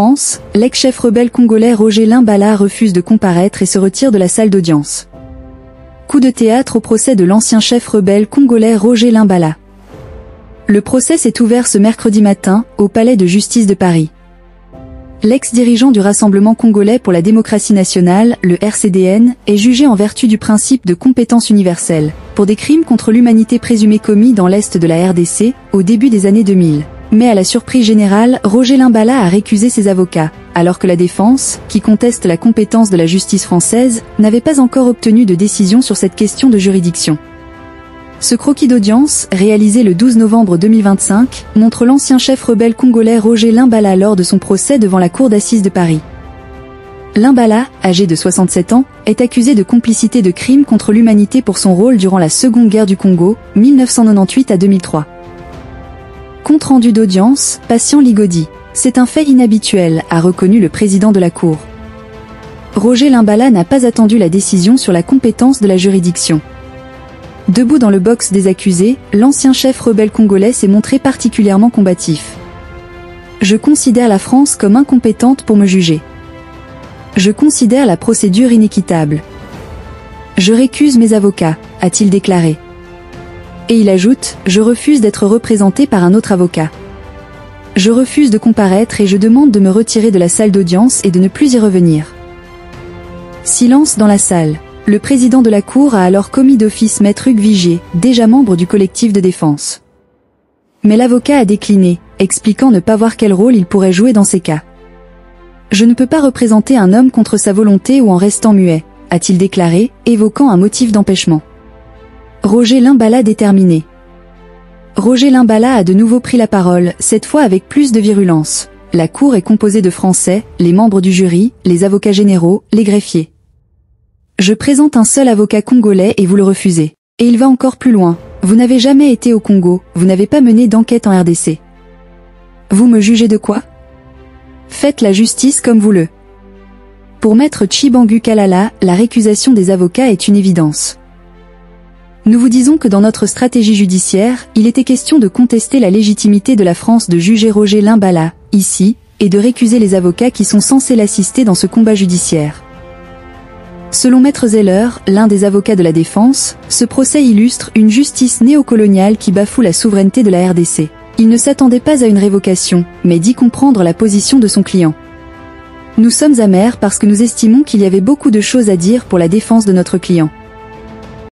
France, l'ex-chef rebelle congolais Roger Limbala refuse de comparaître et se retire de la salle d'audience. Coup de théâtre au procès de l'ancien chef rebelle congolais Roger Limbala. Le procès s'est ouvert ce mercredi matin, au Palais de justice de Paris. L'ex-dirigeant du Rassemblement congolais pour la démocratie nationale, le RCDN, est jugé en vertu du principe de compétence universelle, pour des crimes contre l'humanité présumés commis dans l'Est de la RDC, au début des années 2000. Mais à la surprise générale, Roger Limbala a récusé ses avocats, alors que la défense, qui conteste la compétence de la justice française, n'avait pas encore obtenu de décision sur cette question de juridiction. Ce croquis d'audience, réalisé le 12 novembre 2025, montre l'ancien chef rebelle congolais Roger Limbala lors de son procès devant la cour d'assises de Paris. Limbala, âgé de 67 ans, est accusé de complicité de crimes contre l'humanité pour son rôle durant la Seconde Guerre du Congo, 1998 à 2003. Compte rendu d'audience, patient Ligodi. C'est un fait inhabituel, a reconnu le président de la Cour. Roger Limbala n'a pas attendu la décision sur la compétence de la juridiction. Debout dans le box des accusés, l'ancien chef rebelle congolais s'est montré particulièrement combatif. Je considère la France comme incompétente pour me juger. Je considère la procédure inéquitable. Je récuse mes avocats, a-t-il déclaré. Et il ajoute, je refuse d'être représenté par un autre avocat. Je refuse de comparaître et je demande de me retirer de la salle d'audience et de ne plus y revenir. Silence dans la salle. Le président de la Cour a alors commis d'office maître Hugues Vigier, déjà membre du collectif de défense. Mais l'avocat a décliné, expliquant ne pas voir quel rôle il pourrait jouer dans ces cas. Je ne peux pas représenter un homme contre sa volonté ou en restant muet, a-t-il déclaré, évoquant un motif d'empêchement. Roger Limbala déterminé. Roger Limbala a de nouveau pris la parole, cette fois avec plus de virulence. La Cour est composée de Français, les membres du jury, les avocats généraux, les greffiers. Je présente un seul avocat congolais et vous le refusez. Et il va encore plus loin. Vous n'avez jamais été au Congo, vous n'avez pas mené d'enquête en RDC. Vous me jugez de quoi? Faites la justice comme vous le. Pour maître Chibangu Kalala, la récusation des avocats est une évidence. Nous vous disons que dans notre stratégie judiciaire, il était question de contester la légitimité de la France de juger Roger Limbala, ici, et de récuser les avocats qui sont censés l'assister dans ce combat judiciaire. Selon Maître Zeller, l'un des avocats de la défense, ce procès illustre une justice néocoloniale qui bafoue la souveraineté de la RDC. Il ne s'attendait pas à une révocation, mais dit comprendre la position de son client. Nous sommes amers parce que nous estimons qu'il y avait beaucoup de choses à dire pour la défense de notre client.